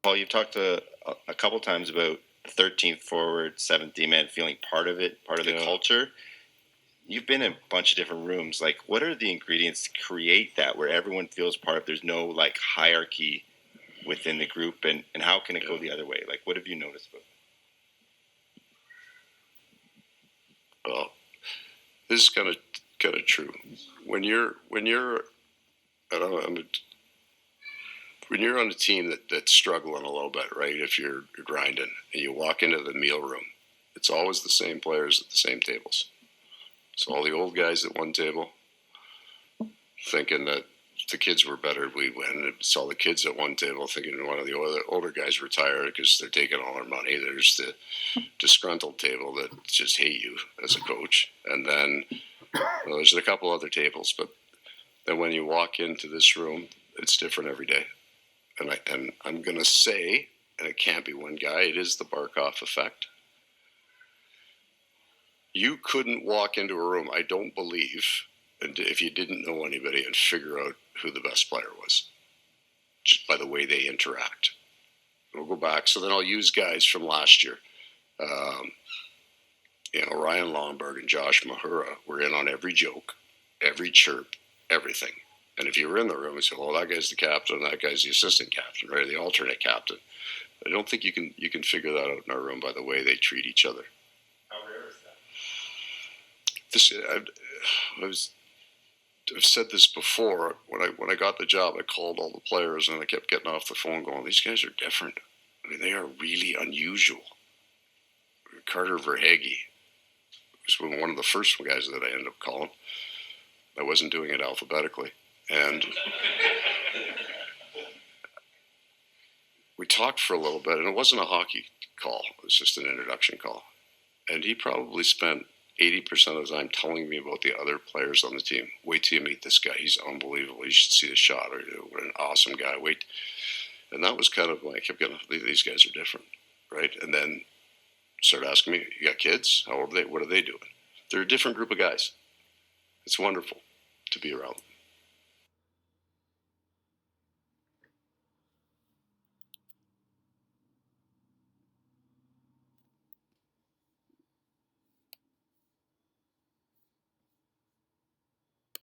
Paul, you've talked a couple times about 13th forward, 17th man feeling part of it, part of the culture. You've been in a bunch of different rooms. Like, what are the ingredients to create that where everyone feels part of? There's no like hierarchy within the group, and how can it go the other way? Like, what have you noticed about that? Well, this is kind of true. When you're when you're on a team that's struggling a little bit, right? If you're grinding and you walk into the meal room, it's always the same players at the same tables. So all the old guys at one table thinking that the kids were better, we win. It's all the kids at one table thinking one of the older guys retired because they're taking all their money. There's the disgruntled table that just hate you as a coach. And then there's a couple other tables. But then when you walk into this room, it's different every day. And I'm going to say, and it can't be one guy, it is the Barkov effect. You couldn't walk into a room, I don't believe, and if you didn't know anybody, and figure out who the best player was, just by the way they interact. We'll go back. So then I'll use guys from last year. Ryan Lomberg and Josh Mahura were in on every joke, every chirp, everything. And if you were in the room and said, well, that guy's the captain, that guy's the assistant captain, right? The alternate captain. I don't think you can figure that out in our room by the way they treat each other. How rare is that? I've said this before. When I got the job, I called all the players and I kept getting off the phone going, these guys are different. I mean, they are really unusual. Carter Verhage was one of the first guys that I ended up calling. I wasn't doing it alphabetically. And we talked for a little bit, and it wasn't a hockey call. It was just an introduction call. And he probably spent 80% of the time telling me about the other players on the team. Wait till you meet this guy. He's unbelievable. You should see the shot. Or what an awesome guy. Wait. And that was kind of when I kept getting, these guys are different, right? And then started asking me, you got kids? How old are they? What are they doing? They're a different group of guys. It's wonderful to be around.